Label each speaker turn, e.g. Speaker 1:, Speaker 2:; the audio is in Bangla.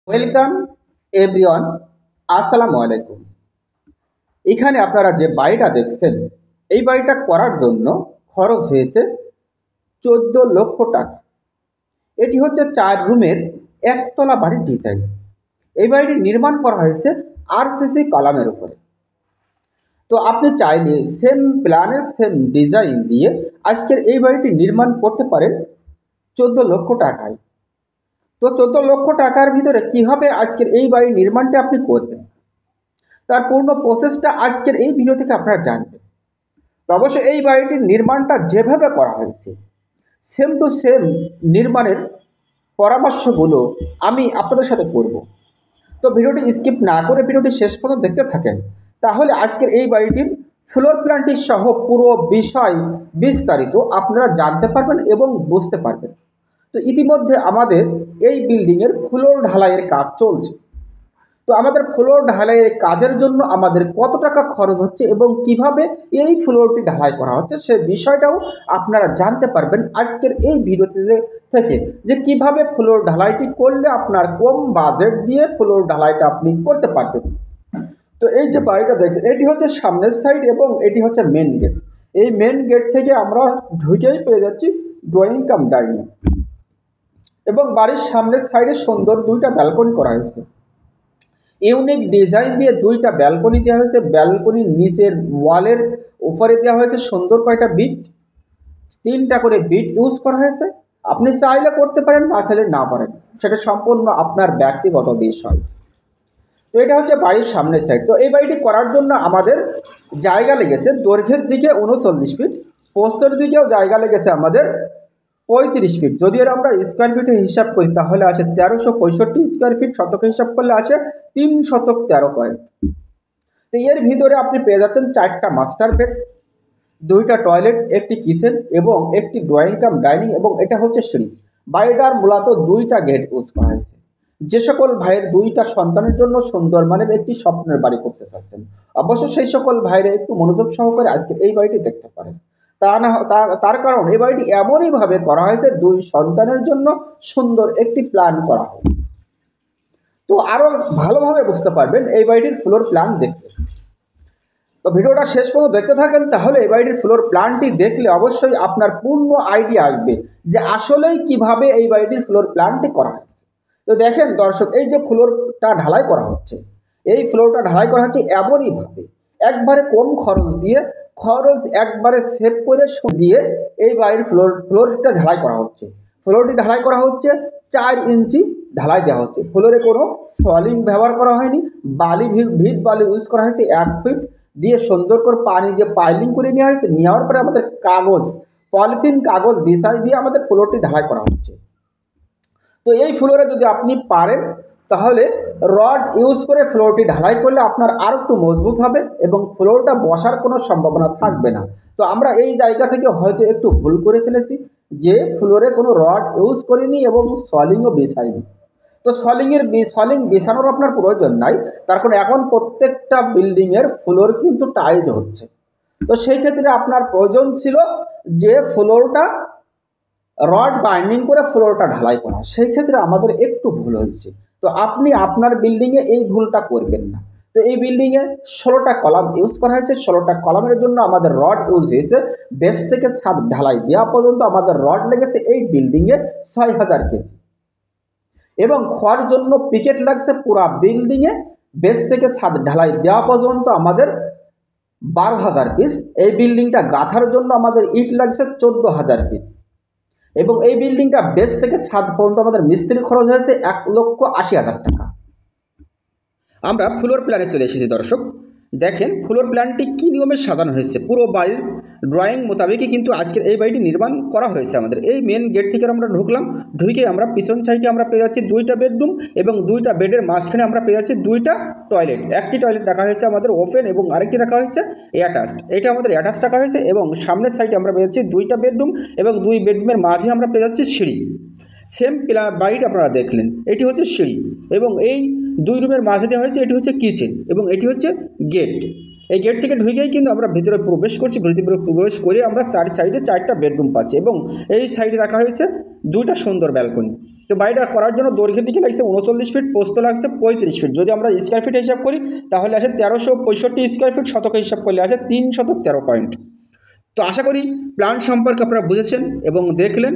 Speaker 1: ওয়েলকাম এভরিওয়ান, আসসালামু আলাইকুম। এখানে আপনারা যে বাড়িটা দেখছেন, এই বাড়িটা করার জন্য খরচ হয়েছে 14 লক্ষ টাকা। এটি হচ্ছে 4 রুমের একতলা বাড়ির ডিজাইন। এই বাড়িটি নির্মাণ করা হয়েছে আরসিসি কলামের উপরে। তো আপনি চাইলে সেম প্ল্যানে সেম ডিজাইন দিয়ে আজকের এই বাড়িটি নির্মাণ করতে পারেন 14 লক্ষ টাকায়। তো 14 লক্ষ টাকার ভিতরে কিভাবে আজকের এই বাড়ির নির্মাণটা আপনি করবেন, তার পূর্ণ প্রসেসটা আজকের এই ভিডিও থেকে আপনারা জানবেন। তো অবশ্যই এই বাড়িটির নির্মাণটা যেভাবে করা হয়েছে সেম টু সেম নির্মাণের পরামর্শগুলো আমি আপনাদের সাথে করব। তো ভিডিওটি স্কিপ না করে ভিডিওটি শেষ পর্যন্ত দেখতে থাকেন, তাহলে আজকের এই বাড়িটির ফ্লোর প্ল্যানটি সহ পুরো বিষয় বিস্তারিত আপনারা জানতে পারবেন এবং বুঝতে পারবেন। তো ইতিমধ্যে আমাদের এই বিল্ডিংয়ের ফ্লোর ঢালাইয়ের কাজ চলছে। তো আমাদের ফ্লোর ঢালাইয়ের কাজের জন্য আমাদের কত টাকা খরচ হচ্ছে এবং কিভাবে এই ফ্লোরটি ঢালাই করা হচ্ছে সে বিষয়টাও আপনারা জানতে পারবেন আজকের এই ভিডিওতে থেকে, যে কিভাবে ফ্লোর ঢালাইটি করলে আপনার কম বাজেট দিয়ে ফ্লোর ঢালাইটা আপনি করতে পারবেন। তো এই যে বাড়িটা দেখছেন, এটি হচ্ছে সামনের সাইড এবং এটি হচ্ছে মেন গেট। এই মেন গেট থেকে আমরা ঢুকেই পেয়ে যাচ্ছি ড্রয়িং কাম ডাইনিং, এবং বাড়ির সামনের সাইডে সুন্দর দুইটা ব্যালকনি করা হয়েছে। ইউনিক ডিজাইন দিয়ে দুইটা ব্যালকনি দেওয়া হয়েছে। ব্যালকনির নিচের ওয়ালের উপরে দেওয়া হয়েছে সুন্দর কয়টা বিট, 3টা করে বিট ইউজ করা হয়েছে। আপনি চাইলে করতে পারেন, না চাইলে না পারেন, সেটা সম্পূর্ণ আপনার ব্যক্তিগত বিষয়। তো এটা হচ্ছে বাড়ির সামনের সাইড। তো এই বাড়িটি করার জন্য আমাদের জায়গা লেগেছে দৈর্ঘ্যের দিকে 39 ফিট, প্রস্থের দিকেও জায়গা লেগেছে আমাদের 35 ফিট। যদি এর আমরা স্কোয়ার ফিটে হিসাব করি তাহলে আছে 1365 স্কোয়ার ফিট, শতকে হিসাব করলে আছে 313 পয়েন্ট। তো এর ভিতরে আপনি পেয়ে যাচ্ছেন 4টা মাস্টার বেড, 2টা টয়লেট, একটি কিচেন এবং একটি ড্রয়িং কাম ডাইনিং, এবং এটা হচ্ছে সিঁড়ি। বাড়িটার মূলত 2টা গেট ইউজ করা হয়েছে। যে সকল ভাইয়ের 2টা সন্তানের জন্য সুন্দর মানের একটি স্বপ্নের বাড়ি করতে চাচ্ছেন, অবশ্যই সেই সকল ভাইরা একটু মনোযোগ সহকারে আজকে এই বাড়িটি দেখতে পারেন। তার কারণ এই বাড়িটি এমনই ভাবে করা হয়েছে 2 সন্তানের জন্য সুন্দর একটি প্ল্যান করা হয়েছে। তো আরো ভালোভাবে বুঝতে পারবেন এই বাড়িটির ফ্লোর প্ল্যান দেখতে। তো ভিডিওটা শেষ পর্যন্ত দেখতে থাকেন, তাহলে এই বাড়িটির ফ্লোর প্ল্যানটি দেখলে অবশ্যই আপনার পূর্ণ আইডিয়া আসবে যে আসলেই কিভাবে এই বাড়িটির ফ্লোর প্ল্যানটি করা হয়েছে। তো দেখেন দর্শক, এই যে ফ্লোরটা ঢালাই করা হচ্ছে, এই ফ্লোরটা ঢালাই করা হচ্ছে এমনই ভাবে একবারে কম খরচ দিয়ে, খরচ একবারে সেভ করে দিয়ে এই বাড়ির ফ্লোরটা ঢালাই করা হচ্ছে। ফ্লোরটি ঢালাই করা হচ্ছে 4 ইঞ্চি ঢালাই দেওয়া হচ্ছে। ফ্লোরে কোনো সলিং ব্যবহার করা হয়নি, বালি ভিট বালি ইউজ করা হয়েছে 1 ফিট দিয়ে সুন্দর করে পানি দিয়ে পাইলিং করে নেওয়া হয়েছে। নেওয়ার পরে আমাদের পলিথিন কাগজ বিছাই দিয়ে আমাদের ফ্লোরটি ঢালাই করা হচ্ছে। তো এই ফ্লোরে যদি আপনি পারেন তাহলে রড ইউজ করে ফ্লোরটি ঢালাই করলে আপনার আরো একটু মজবুত হবে এবং ফ্লোরটা বসার কোনো সম্ভাবনা থাকবে না। তো আমরা এই জায়গা থেকে হয়তো একটু ভুল করে ফেলেছি যে ফ্লোরে কোনো রড ইউজ করিনি এবং সলিংও বিছাইনি। তো সলিং বিছানোর আপনার প্রয়োজন নাই, তার কারণ এখন প্রত্যেকটা বিল্ডিং এর ফ্লোর কিন্তু টাইলস হচ্ছে। তো সেই ক্ষেত্রে আপনার প্রয়োজন ছিল যে ফ্লোরটা রড বাইন্ডিং করে ফ্লোরটা ঢালাই করা, সেই ক্ষেত্রে আমাদের একটু ভুল হয়েছে। তো আপনি আপনার বিল্ডিংয়ে এই ভুলটা করবেন না। তো এই বিল্ডিংয়ে 16টা কলাম ইউজ করা হয়েছে। 16টা কলামের জন্য আমাদের রড ইউজ হয়েছে বেস থেকে ছাদ ঢালাই দেওয়া পর্যন্ত আমাদের রড লেগেছে এই বিল্ডিংয়ে 6000 কেজি, এবং খড় জন্য পিকেট লাগছে পুরা বিল্ডিংয়ে বেস থেকে ছাদ ঢালাই দেওয়া পর্যন্ত আমাদের 12,000 পিস। এই বিল্ডিংটা গাঁথার জন্য আমাদের ইট লাগছে 14,000 পিস, এবং এই বিল্ডিংটা বেস থেকে ছাদ পর্যন্ত আমাদের মিস্ত্রি খরচ হয়েছে 1,80,000 টাকা। আমরা ফ্লোর প্ল্যানে চলে এসেছি দর্শক। দেখেন ফ্লোর প্ল্যানটি কী নিয়মে সাজানো হয়েছে, পুরো বাড়ির ড্রয়িং মোতাবেকই কিন্তু আজকের এই বাড়িটি নির্মাণ করা হয়েছে। আমাদের এই মেন গেট থেকে আমরা ঢুকলাম, ঢুকে আমরা পিছন সাইডে আমরা পেয়ে যাচ্ছি 2টা বেডরুম, এবং 2টা বেডের মাঝখানে আমরা পেয়ে যাচ্ছি 2টা টয়লেট। একটি টয়লেট রাখা হয়েছে আমাদের ওপেন এবং আরেকটি রাখা হয়েছে অ্যাটাচড। এটা আমাদের অ্যাটাচড রাখা হয়েছে, এবং সামনের সাইডে আমরা পেয়ে যাচ্ছি 2টা বেডরুম, এবং 2 বেডরুমের মাঝে আমরা পেয়ে যাচ্ছি সিঁড়ি। সেম বাড়িটি আপনারা দেখলেন, এটি হচ্ছে সিঁড়ি, এবং এই 2 রুমের মাঝে দেওয়া হয়েছে এটি হচ্ছে কিচেন, এবং এটি হচ্ছে গেট। এই গেট থেকে ঢুকেই কিন্তু আমরা ভিতরে প্রবেশ করছি। ভিতরে প্রবেশ করে আমরা 4 সাইডে 4টা বেডরুম পাচ্ছি, এবং এই সাইডে রাখা হয়েছে 2টা সুন্দর ব্যালকনি। তো বাড়িটা করার জন্য দৈর্ঘ্য দিকে লাগছে 39 ফিট, প্রস্থ লাগছে 35 ফিট। যদি আমরা স্কোয়ার ফিট হিসাব করি তাহলে আসে 1365 স্কোয়ার ফিট, শতকে হিসাব করলে আসে 313 পয়েন্ট। তো আশা করি প্ল্যান সম্পর্কে আপনারা বুঝেছেন এবং দেখলেন।